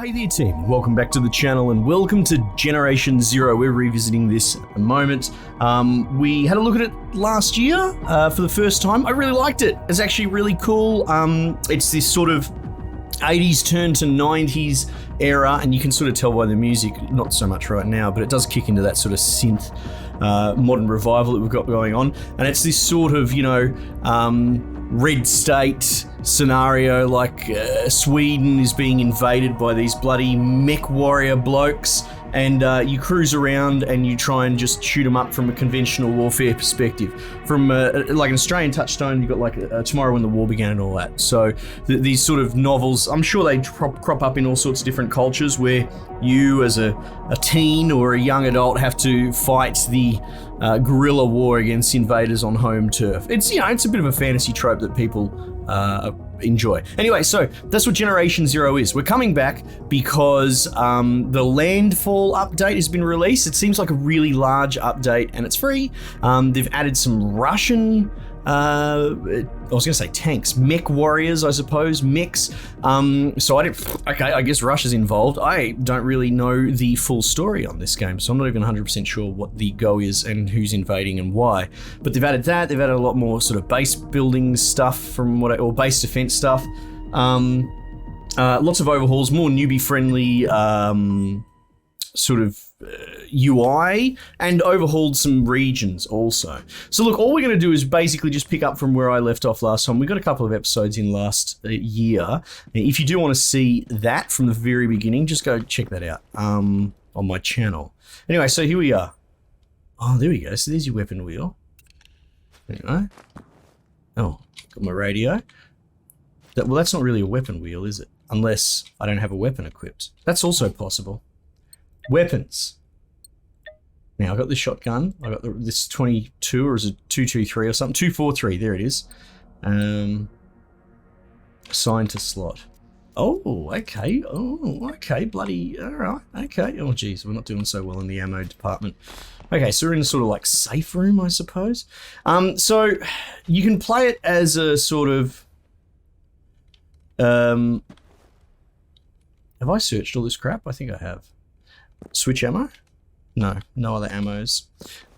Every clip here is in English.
Hey there team, welcome back to the channel and welcome to Generation Zero. We're revisiting this at the moment. We had a look at it last year for the first time. I really liked it. It's actually really cool. It's this sort of 80s turn to 90s era, and you can sort of tell by the music, not so much right now, but it does kick into that sort of synth modern revival that we've got going on. And it's this sort of, red state scenario, like Sweden is being invaded by these bloody mech warrior blokes, and you cruise around and you try and just shoot them up from a conventional warfare perspective. From like an Australian touchstone, you've got like Tomorrow When the War Began and all that. So these sort of novels, I'm sure they crop up in all sorts of different cultures where you as a teen or a young adult have to fight the guerrilla war against invaders on home turf. It's, it's a bit of a fantasy trope that people enjoy. Anyway, so that's what Generation Zero is. We're coming back because the Landfall update has been released. It seems like a really large update and it's free. They've added some Russian I was going to say tanks, mech warriors, I suppose, mechs. So I guess Russia's involved. I don't really know the full story on this game, so I'm not even 100% sure what the go is and who's invading and why. But they've added that. They've added a lot more sort of base building stuff or base defense stuff. Lots of overhauls, more newbie friendly sort of UI, and overhauled some regions also. So look, all we're going to do is basically just pick up from where I left off last time. We got a couple of episodes in last year. If you do want to see that from the very beginning, just go check that out on my channel. Anyway, so here we are. Oh, there we go. So there's your weapon wheel. Anyway. Oh, got my radio. Well, that's not really a weapon wheel, is it? Unless I don't have a weapon equipped. That's also possible. Weapons. Now, I've got this shotgun. I've got this 22, or is it 223 or something? 243, there it is. Assigned to slot. Oh, okay. Oh, okay. Bloody, all right. Okay. Oh, geez, we're not doing so well in the ammo department. Okay, so we're in a sort of like safe room, I suppose. So you can play it as a sort of... have I searched all this crap? I think I have. Switch ammo? No other ammos.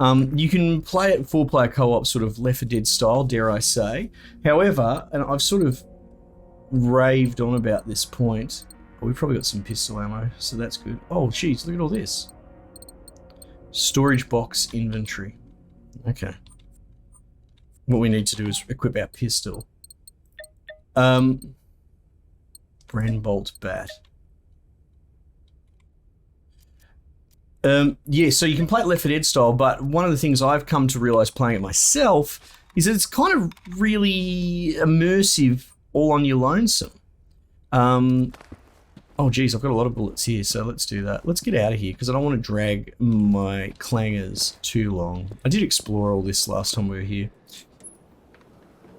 You can play it 4-player co-op, sort of Left 4 Dead style, dare I say. However, and I've sort of raved on about this point. Oh, we've probably got some pistol ammo, so that's good. Oh, jeez, look at all this. Storage box inventory. Okay. What we need to do is equip our pistol. Brand bolt bat. Yeah, so you can play it Left 4 Dead style, but one of the things I've come to realize playing it myself is that it's kind of really immersive all on your lonesome. Oh geez, I've got a lot of bullets here, so let's do that. Let's get out of here because I don't want to drag my clangers too long. I did explore all this last time we were here.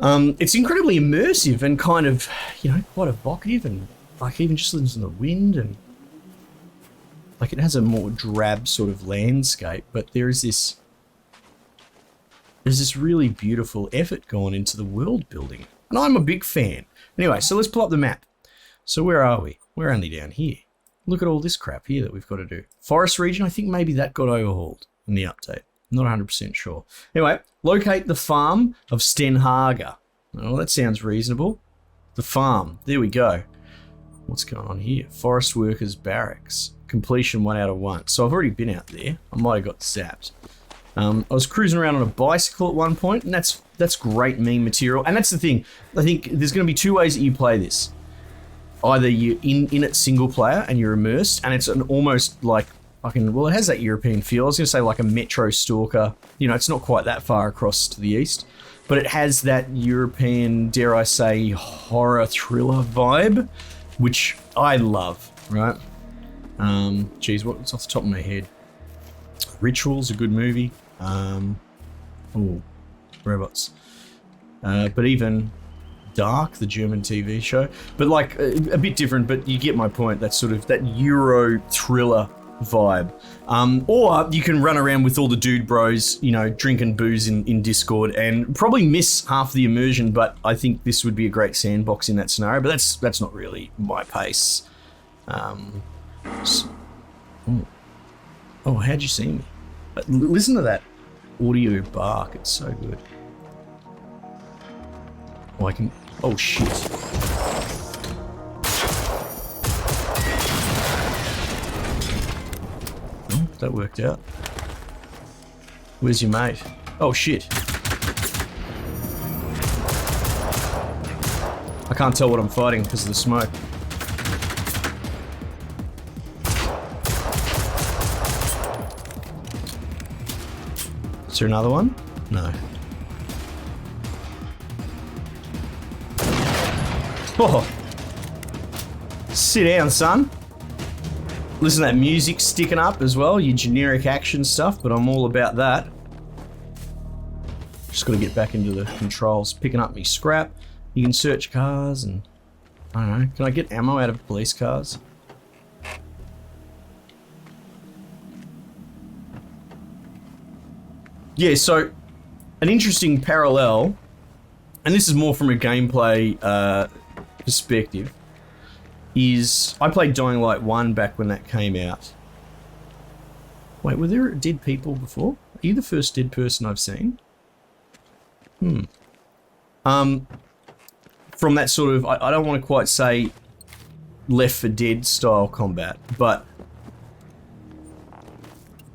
It's incredibly immersive and kind of, quite evocative, and like even just listen to the wind, and like it has a more drab sort of landscape, but there's this really beautiful effort going into the world building, and I'm a big fan. Anyway, so let's pull up the map. So where are we? We're only down here. Look at all this crap here that we've got to do. Forest region, I think maybe that got overhauled in the update. I'm not 100% sure. Anyway, locate the farm of Stenhaga. Oh, that sounds reasonable. The farm, there we go. What's going on here? Forest Workers Barracks. Completion 1 out of 1. So I've already been out there. I might have got zapped. I was cruising around on a bicycle at one point, and that's great meme material. And that's the thing. I think there's going to be two ways that you play this. Either you're in it single player and you're immersed, and it's an almost like fucking, well, it has that European feel. I was going to say like a Metro Stalker. It's not quite that far across to the east, but it has that European, dare I say, horror thriller vibe, which I love, right? Geez, what's off the top of my head? Ritual's a good movie. Robots. But even Dark, the German TV show, but like a bit different, but you get my point. That's sort of that Euro thriller vibe. Or you can run around with all the dude bros, drinking booze in Discord and probably miss half the immersion, but I think this would be a great sandbox in that scenario, but that's not really my pace. s- oh, how'd you see me? Listen to that audio bark. It's so good. Oh, I can... Oh, shit. Oh, that worked out. Where's your mate? Oh, shit. I can't tell what I'm fighting because of the smoke. Is there another one? No. Oh! Sit down, son. Listen to that music sticking up as well, your generic action stuff, but I'm all about that. Just gotta get back into the controls. Picking up me scrap. You can search cars and... I don't know. Can I get ammo out of police cars? Yeah, so an interesting parallel, and this is more from a gameplay perspective, is I played Dying Light 1 back when that came out. Wait, were there dead people before? Are you the first dead person I've seen? From that sort of, I don't want to quite say Left 4 Dead style combat, but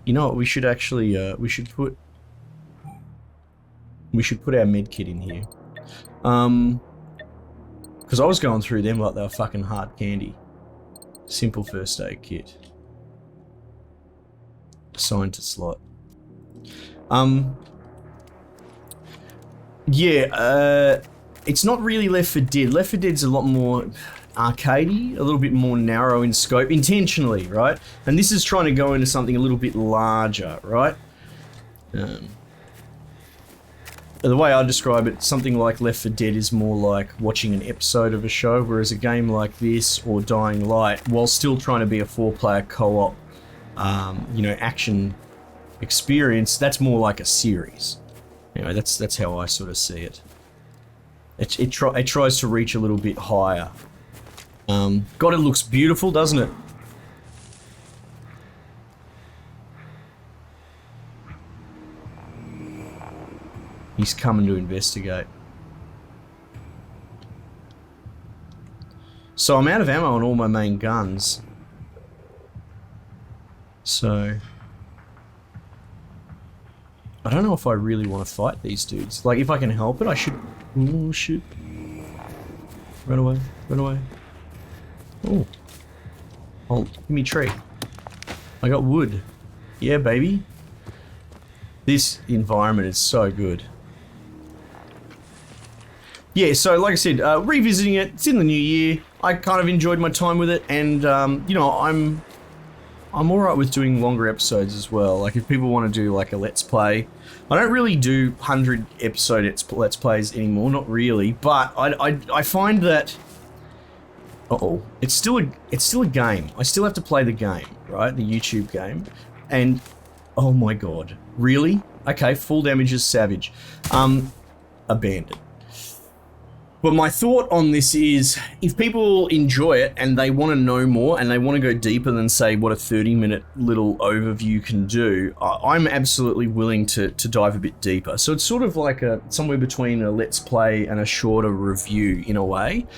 you know what, we should actually, we should put our med kit in here. Because I was going through them like they were fucking hard candy. Simple first aid kit. Assigned to slot. Yeah, it's not really Left 4 Dead. Left 4 Dead's a lot more arcadey, a little bit more narrow in scope, intentionally, right? And this is trying to go into something a little bit larger, right? The way I describe it, something like Left 4 Dead is more like watching an episode of a show, whereas a game like this or Dying Light, while still trying to be a 4-player co-op, you know, action experience, that's more like a series. Anyway, that's how I sort of see it. It tries to reach a little bit higher. God, it looks beautiful, doesn't it? He's coming to investigate. So I'm out of ammo on all my main guns. So I don't know if I really want to fight these dudes. Like, if I can help it, I should... Oh, shit. Run away. Run away. Oh. Oh, give me a tree. I got wood. Yeah, baby. This environment is so good. Yeah, so like I said, revisiting it, it's in the new year. I kind of enjoyed my time with it, and, you know, I'm alright with doing longer episodes as well. Like, if people want to do, like, a Let's Play. I don't really do 100-episode Let's Plays anymore, not really, but I find that... Uh-oh. It's still a game. I still have to play the game, right? The YouTube game. And, oh my god. Really? Okay, full damage is savage. Abandoned. But my thought on this is, if people enjoy it and they want to know more and they want to go deeper than, say, what a 30-minute little overview can do, I'm absolutely willing to dive a bit deeper. So it's sort of like somewhere between a Let's Play and a shorter review, in a way.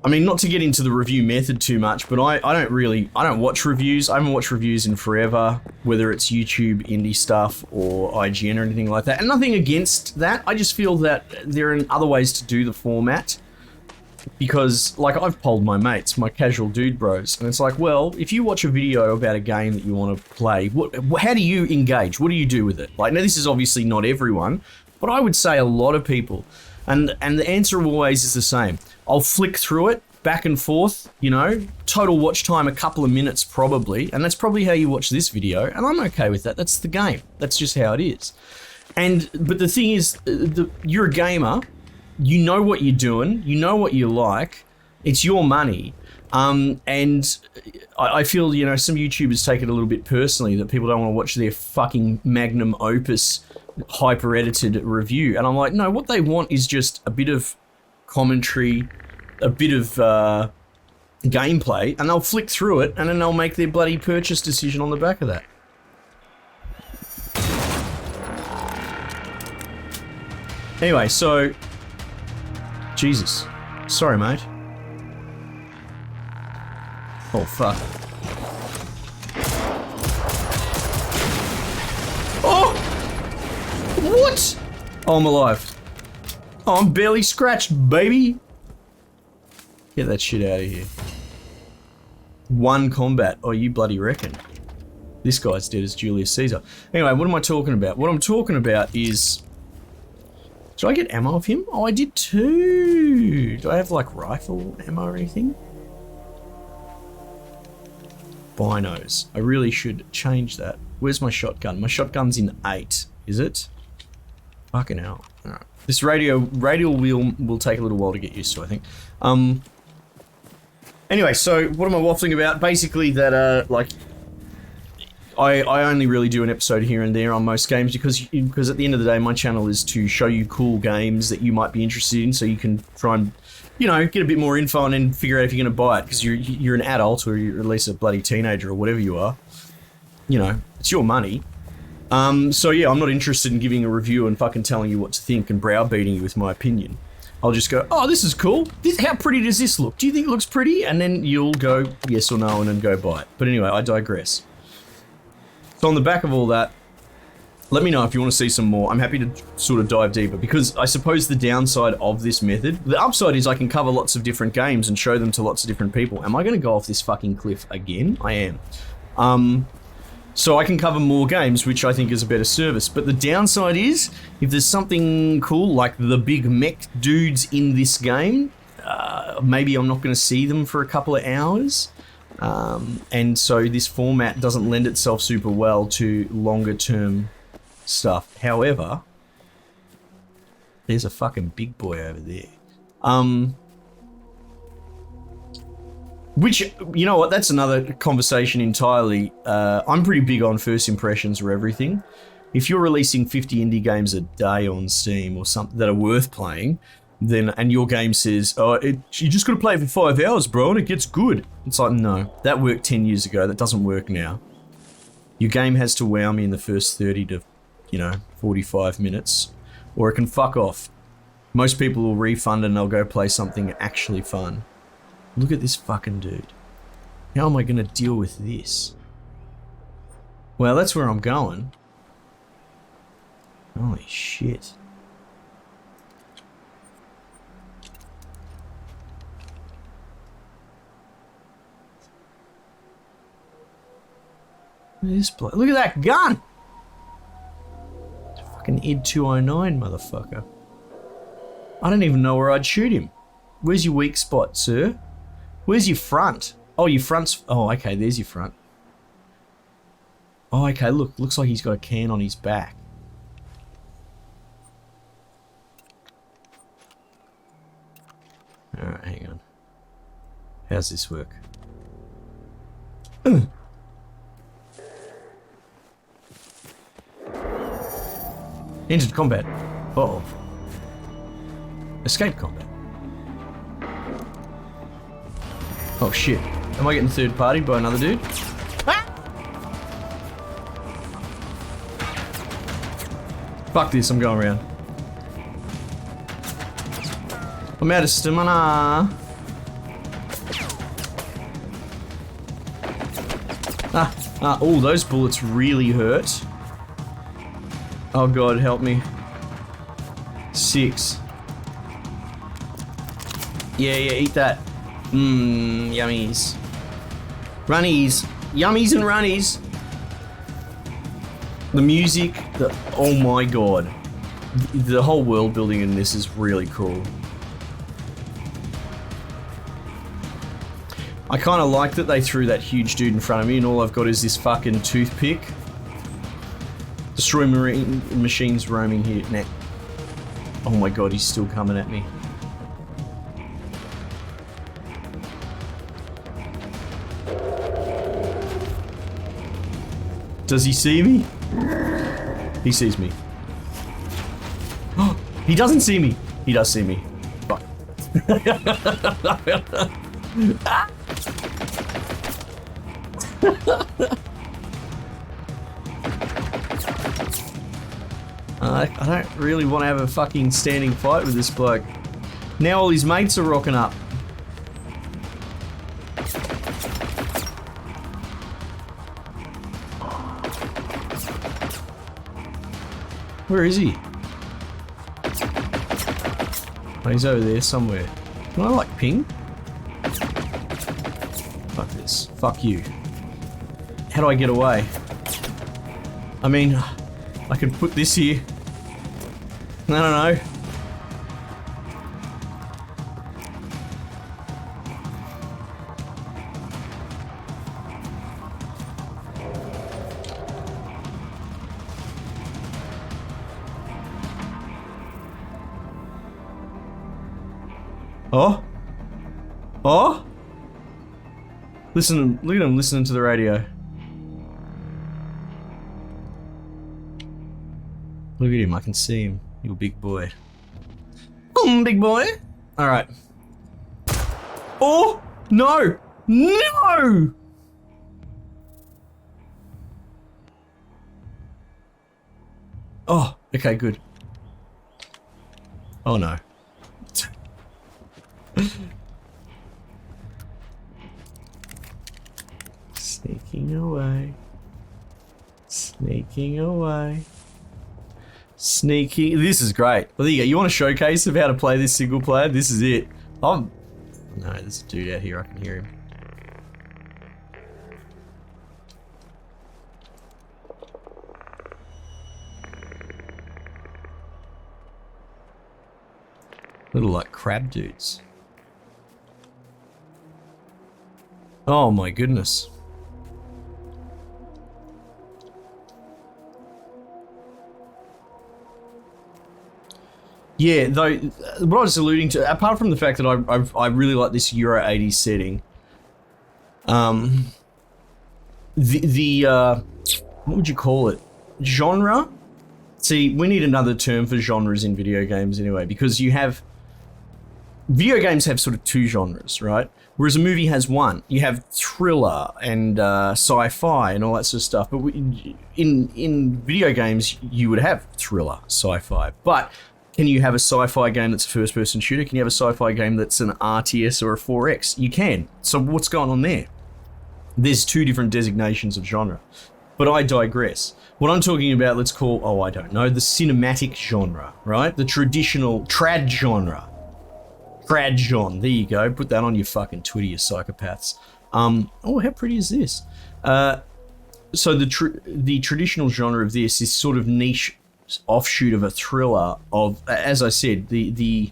I mean, not to get into the review method too much, but I don't watch reviews. I haven't watched reviews in forever, whether it's YouTube indie stuff or IGN or anything like that. And nothing against that. I just feel that there are other ways to do the format. Because, like, I've polled my mates, my casual dude bros, and it's like, well, if you watch a video about a game that you want to play, how do you engage? What do you do with it? Like, now this is obviously not everyone, but I would say a lot of people. And the answer always is the same. I'll flick through it, back and forth, you know, total watch time a couple of minutes probably, and that's probably how you watch this video, and I'm okay with that. That's the game. That's just how it is. But the thing is, you're a gamer, you know what you're doing, you know what you like, it's your money, and I feel, you know, some YouTubers take it a little bit personally that people don't want to watch their fucking magnum opus hyper-edited review, and I'm like, no, what they want is just a bit of commentary, a bit of gameplay, and they'll flick through it, and then they'll make their bloody purchase decision on the back of that. Anyway, so... Jesus. Sorry, mate. Oh, fuck. Oh! What? Oh, I'm alive. Oh, I'm barely scratched, baby. Get that shit out of here. 1 combat. Oh, you bloody reckon. This guy's dead as Julius Caesar. Anyway, what am I talking about? What I'm talking about is... Did I get ammo of him? Oh, I did too. Do I have, like, rifle ammo or anything? Binos. I really should change that. Where's my shotgun? My shotgun's in 8, is it? Fucking hell. Alright. This radial wheel will take a little while to get used to, I think. Anyway, so what am I waffling about? Basically that, like, I only really do an episode here and there on most games because at the end of the day, my channel is to show you cool games that you might be interested in, so you can try and, you know, get a bit more info and then figure out if you're going to buy it, because you're an adult, or you're at least a bloody teenager, or whatever you are. You know, it's your money. So yeah, I'm not interested in giving a review and fucking telling you what to think and browbeating you with my opinion. I'll just go, oh, this is cool. How pretty does this look? Do you think it looks pretty? And then you'll go yes or no and then go buy it. But anyway, I digress. So on the back of all that, let me know if you want to see some more. I'm happy to sort of dive deeper, because I suppose the downside of this method, the upside is I can cover lots of different games and show them to lots of different people. Am I going to go off this fucking cliff again? I am. So I can cover more games, which I think is a better service. But the downside is, if there's something cool like the big mech dudes in this game, maybe I'm not going to see them for a couple of hours. And so this format doesn't lend itself super well to longer term stuff. However, there's a fucking big boy over there. Which, you know what, that's another conversation entirely. I'm pretty big on first impressions or everything. If you're releasing 50 indie games a day on Steam or something that are worth playing, then, and your game says, oh, you just gotta play it for 5 hours, bro, and it gets good. It's like, no, that worked 10 years ago, that doesn't work now. Your game has to wow me in the first 30 to, 45 minutes, or it can fuck off. Most people will refund and they'll go play something actually fun. Look at this fucking dude. How am I gonna deal with this? Well, that's where I'm going. Holy shit. Look at that gun! It's a fucking ID 209, motherfucker. I don't even know where I'd shoot him. Where's your weak spot, sir? Where's your front? Oh, your front's... Oh, okay, there's your front. Oh, okay, look. Looks like he's got a can on his back. Alright, hang on. How's this work? Entered combat. Uh-oh. Escape combat. Oh shit. Am I getting third party by another dude? Ah! Fuck this, I'm going around. I'm out of stamina. Oh, those bullets really hurt. Oh god, help me. 6. Yeah, eat that. Yummies. Runnies. Yummies and runnies. The music, oh my god. The whole world building in this is really cool. I kind of like that they threw that huge dude in front of me and all I've got is this fucking toothpick. Destroy marine machines roaming here. Nah. Oh my god, he's still coming at me. Does he see me? He sees me. Oh, he doesn't see me. He does see me. Fuck. I don't really want to have a fucking standing fight with this bloke. Now all his mates are rocking up. Where is he? Oh, he's over there somewhere. Can I like ping? Fuck this. Fuck you. How do I get away? I mean, I could put this here. I don't know. Oh? Oh? Listen, look at him listening to the radio. Look at him, I can see him. You big boy. Big boy. Alright. Oh! No! No! Oh, okay, good. Oh no. Sneaking away. Sneaking away. Sneaking. This is great. Well, there you go. You want a showcase of how to play this single player? This is it. No, there's a dude out here. I can hear him. Little like crab dudes. Oh my goodness. Yeah, though, what I was alluding to, apart from the fact that I really like this Euro 80s setting, what would you call it? Genre? See, we need another term for genres in video games anyway, because video games have sort of two genres, right? Whereas a movie has one. You have thriller and sci-fi and all that sort of stuff. But in video games, you would have thriller, sci-fi. But can you have a sci-fi game that's a first-person shooter? Can you have a sci-fi game that's an RTS or a 4X? You can. So what's going on there? There's two different designations of genre. But I digress. What I'm talking about, let's call, I don't know, the cinematic genre, right? The traditional trad genre. Trad genre. There you go. Put that on your fucking Twitter, you psychopaths. Oh, how pretty is this? So the traditional genre of this is sort of niche offshoot of a thriller of, as I said, the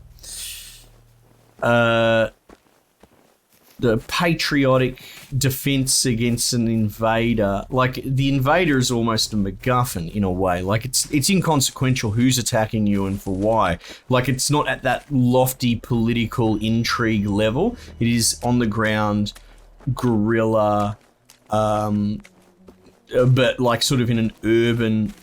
patriotic defense against an invader. Like, the invader is almost a MacGuffin in a way. Like, it's inconsequential who's attacking you and for why. Like, it's not at that lofty political intrigue level. It is on the ground guerrilla, but like sort of in an urban,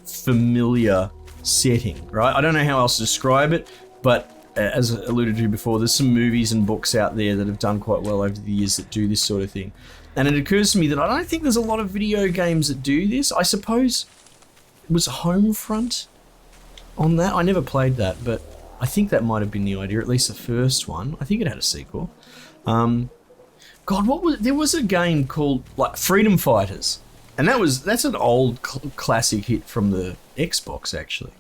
familiar setting, right? I don't know how else to describe it, but as alluded to before, there's some movies and books out there that have done quite well over the years that do this sort of thing. And it occurs to me that I don't think there's a lot of video games that do this. I suppose it was Homefront on that. I never played that, but I think that might have been the idea, at least the first one. I think it had a sequel. God, there was a game called like Freedom Fighters. And that's an old classic hit from the Xbox, actually.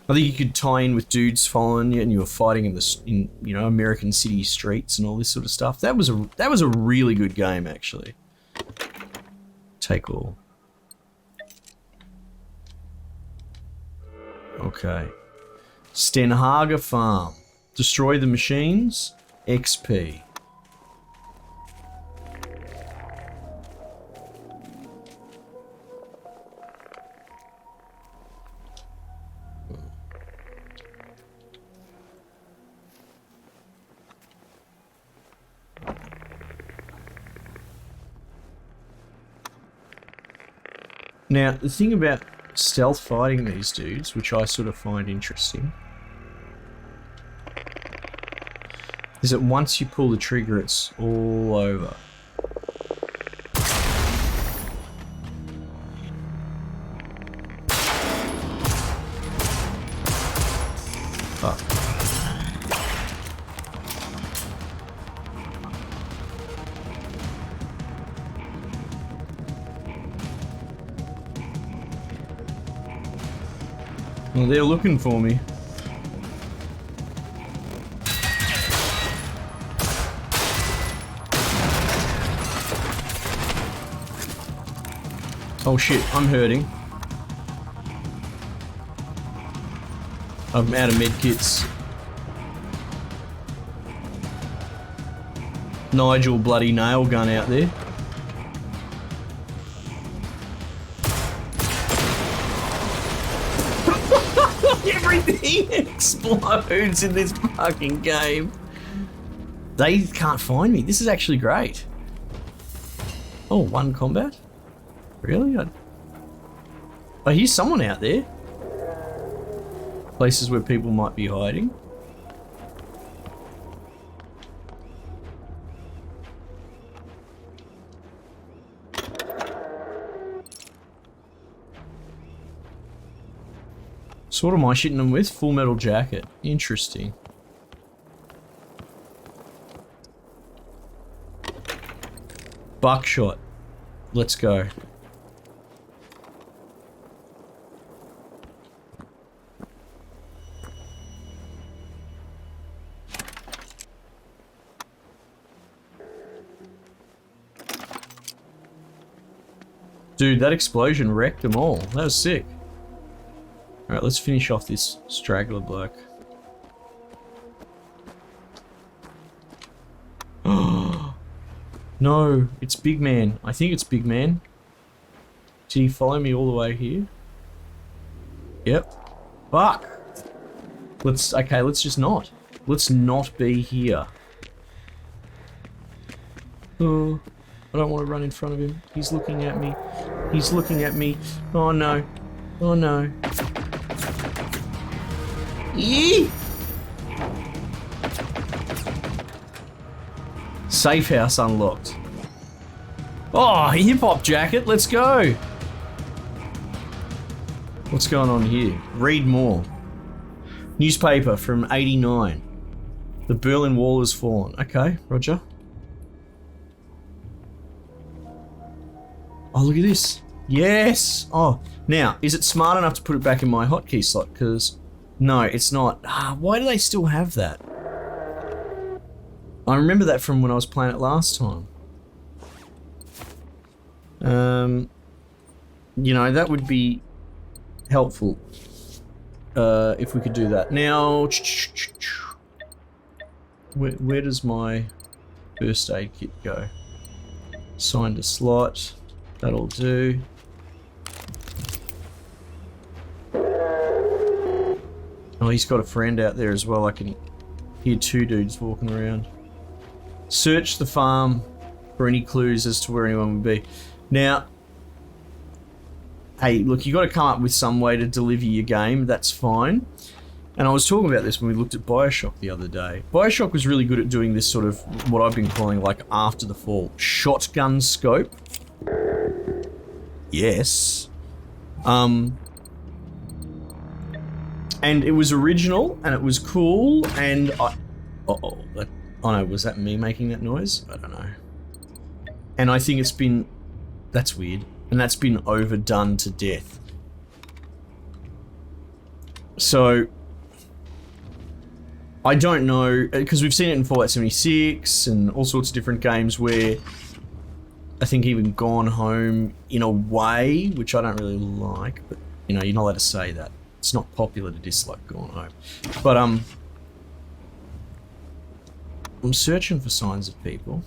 I think you could tie in with dudes following you, and you were fighting in American city streets and all this sort of stuff. That was a really good game, actually. Take all. Okay. Stenhager Farm. Destroy the machines. XP. Now, the thing about stealth fighting these dudes, which I sort of find interesting, is that once you pull the trigger, it's all over. Well, they're looking for me. Oh shit, I'm hurting. I'm out of medkits. Nigel bloody nail gun out there. Everything explodes in this fucking game. They can't find me. This is actually great. Oh, one combat? Really? I hear someone out there. Places where people might be hiding. So what am I shitting them with? Full metal jacket. Interesting. Buckshot. Let's go. Dude, that explosion wrecked them all. That was sick. Alright, let's finish off this straggler bloke. No, it's Big Man. I think it's Big Man. Did he follow me all the way here? Yep. Fuck! Okay, let's just not. Let's not be here. Oh, I don't want to run in front of him. He's looking at me. He's looking at me. Oh no. Oh no. Yee! Safe house unlocked. Oh, hip hop jacket, let's go! What's going on here? Read more. Newspaper from '89. The Berlin Wall has fallen. Okay, Roger. Oh, look at this. Yes! Oh, now, is it smart enough to put it back in my hotkey slot? Because, no, it's not. Ah, why do they still have that? I remember that from when I was playing it last time. You know, that would be helpful if we could do that. Now, where does my first aid kit go? Signed a slot. That'll do. Oh, he's got a friend out there as well. I can hear two dudes walking around. Search the farm for any clues as to where anyone would be. Now, hey, look, you got to come up with some way to deliver your game. That's fine. And I was talking about this when we looked at BioShock the other day. BioShock was really good at doing this sort of, what I've been calling like after the fall, shotgun scope. Yes. And it was original, and it was cool, and I... Uh-oh, oh no, was that me making that noise? I don't know. And I think it's been... That's weird. And that's been overdone to death. So... I don't know, because we've seen it in Fallout 76 and all sorts of different games where I think even Gone Home in a way, which I don't really like, but you know, you're not allowed to say that. It's not popular to dislike Gone Home. But I'm searching for signs of people.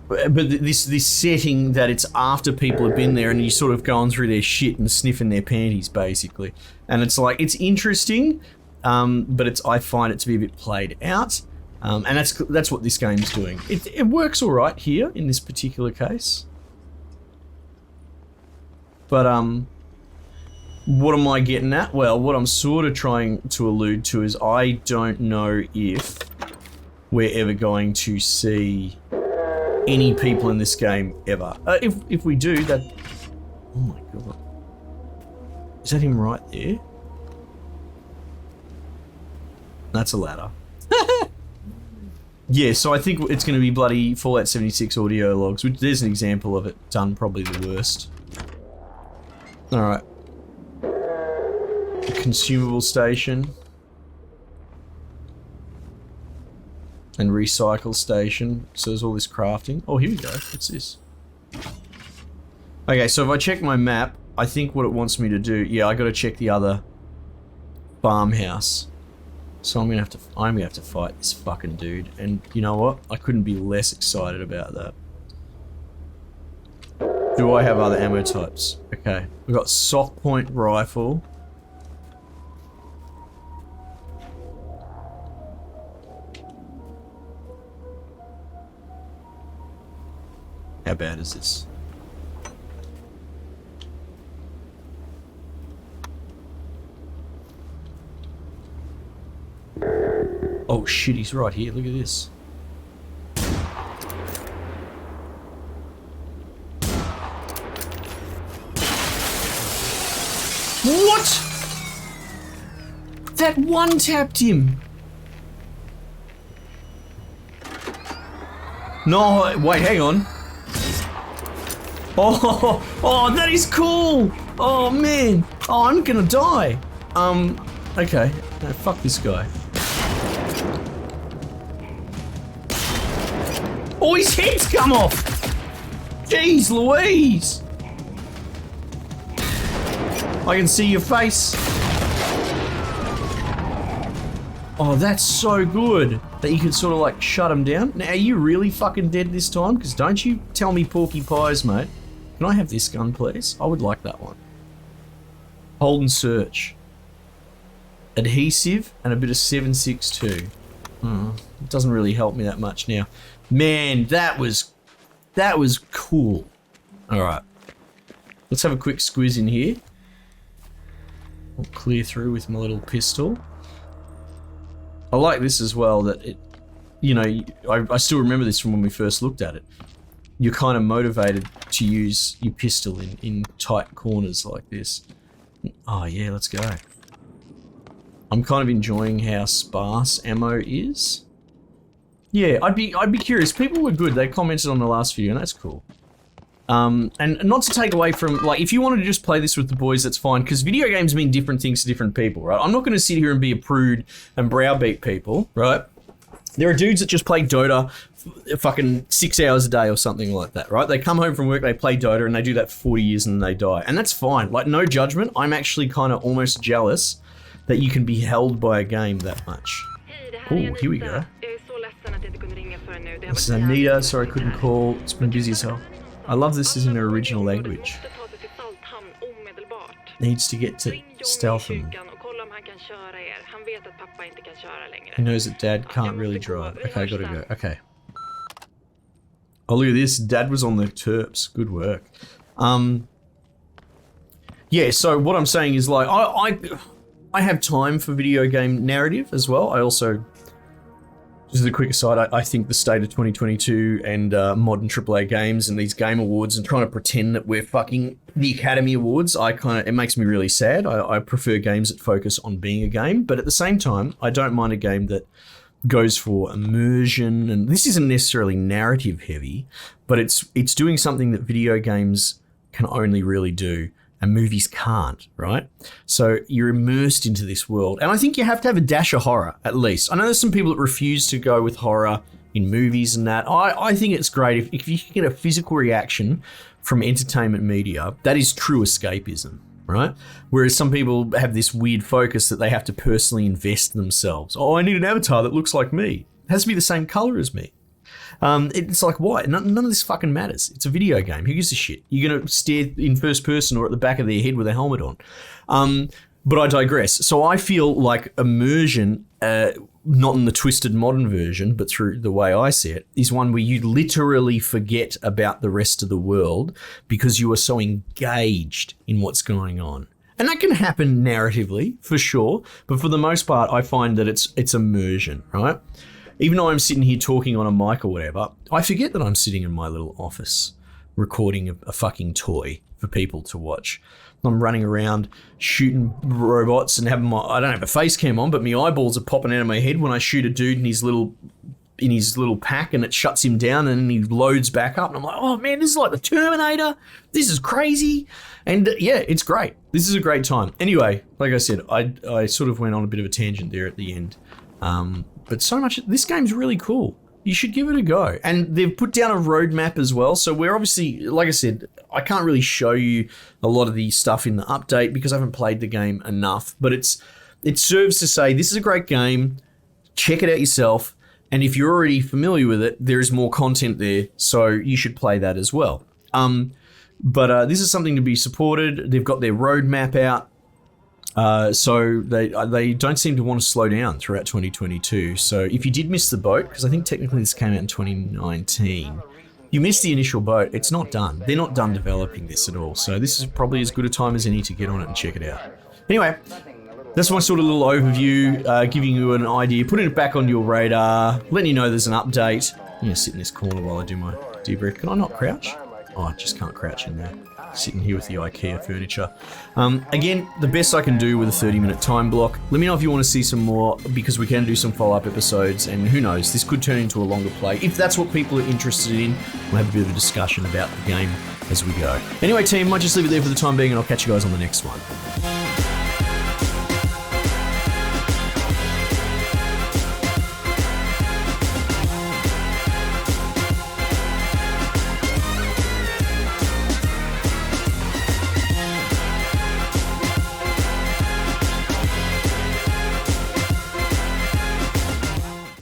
But this setting that it's after people have been there and you're sort of going through their shit and sniffing their panties basically. And it's like, it's interesting. But I find it to be a bit played out, and that's what this game's doing. It works all right here in this particular case, but what am I getting at? Well, what I'm sort of trying to allude to is I don't know if we're ever going to see any people in this game ever. If we do, that, oh my god, is that him right there? That's a ladder. Yeah, so I think it's going to be bloody Fallout 76 audio logs, which there's an example of it done probably the worst. Alright. Consumable station. And recycle station. So there's all this crafting. Oh, here we go. What's this? Okay, so if I check my map, I think what it wants me to do, yeah, I gotta check the other farmhouse. So I'm gonna have to fight this fucking dude. And you know what? I couldn't be less excited about that. Do I have other ammo types? Okay. We've got soft point rifle. How bad is this? Oh shit, he's right here. Look at this. What? That one tapped him. No, wait, hang on. Oh, that is cool. Oh man. Oh, I'm gonna die. Okay. No, fuck this guy. Oh, his head's come off. Jeez Louise. I can see your face. Oh, that's so good that you can sort of like shut him down. Now, are you really fucking dead this time? Because don't you tell me porky pies, mate. Can I have this gun, please? I would like that one. Hold and search. Adhesive and a bit of 7.62. It doesn't really help me that much now. Man, that was cool. All right. Let's have a quick squiz in here. I'll clear through with my little pistol. I like this as well, that it, you know, I still remember this from when we first looked at it. You're kind of motivated to use your pistol in tight corners like this. Oh yeah, let's go. I'm kind of enjoying how sparse ammo is. Yeah, I'd be curious. People were good. They commented on the last video, and that's cool. And not to take away from, like, if you wanted to just play this with the boys, that's fine, because video games mean different things to different people, right? I'm not going to sit here and be a prude and browbeat people, right? There are dudes that just play Dota fucking 6 hours a day or something like that, right? They come home from work, they play Dota, and they do that for 40 years and they die. And that's fine. Like, no judgment. I'm actually kind of almost jealous that you can be held by a game that much. Oh, here we go. This is Anita. Sorry I couldn't call. It's been busy as hell. I love this is in their original language. Needs to get to stealth him. He knows that Dad can't really drive. Okay, gotta go. Okay. Oh, look at this. Dad was on the terps. Good work. Yeah, so what I'm saying is, like, I have time for video game narrative as well. I also, just as a quick aside, I think the state of 2022 and modern AAA games and these game awards and trying to pretend that we're fucking the Academy Awards, it makes me really sad. I prefer games that focus on being a game, but at the same time, I don't mind a game that goes for immersion, and this isn't necessarily narrative heavy, but it's doing something that video games can only really do and movies can't, right? So you're immersed into this world, and I think you have to have a dash of horror at least. I know there's some people that refuse to go with horror in movies and that. I think it's great if you can get a physical reaction from entertainment media. That is true escapism, right? Whereas some people have this weird focus that they have to personally invest themselves. Oh, I need an avatar that looks like me. It has to be the same color as me. It's like, why? None of this fucking matters. It's a video game. Who gives a shit? You're going to stare in first person or at the back of their head with a helmet on. But I digress. So I feel like immersion, not in the twisted modern version, but through the way I see it, is one where you literally forget about the rest of the world because you are so engaged in what's going on. And that can happen narratively, for sure. But for the most part, I find that it's immersion, right? Even though I'm sitting here talking on a mic or whatever, I forget that I'm sitting in my little office recording a fucking toy for people to watch. I'm running around shooting robots and having I don't have a face cam on, but my eyeballs are popping out of my head when I shoot a dude in his little in his little pack and it shuts him down and then he loads back up. And I'm like, oh man, this is like the Terminator. This is crazy. And yeah, it's great. This is a great time. Anyway, like I said, I sort of went on a bit of a tangent there at the end. But so much, this game's really cool. You should give it a go. And they've put down a roadmap as well. So we're obviously, like I said, I can't really show you a lot of the stuff in the update because I haven't played the game enough. But it serves to say, this is a great game. Check it out yourself. And if you're already familiar with it, there is more content there. So you should play that as well. But this is something to be supported. They've got their roadmap out. So they don't seem to want to slow down throughout 2022. So if you did miss the boat, because I think technically this came out in 2019, you missed the initial boat. It's not done. They're not done developing this at all. So this is probably as good a time as any to get on it and check it out. Anyway, that's my sort of little overview, giving you an idea, putting it back on your radar, letting you know there's an update. I'm going to sit in this corner while I do my debrief. Can I not crouch? Oh, I just can't crouch in there. Sitting here with the IKEA furniture. Again, the best I can do with a 30-minute time block. Let me know if you want to see some more, because we can do some follow-up episodes, and who knows, this could turn into a longer play. If that's what people are interested in, we'll have a bit of a discussion about the game as we go. Anyway, team, might just leave it there for the time being, and I'll catch you guys on the next one.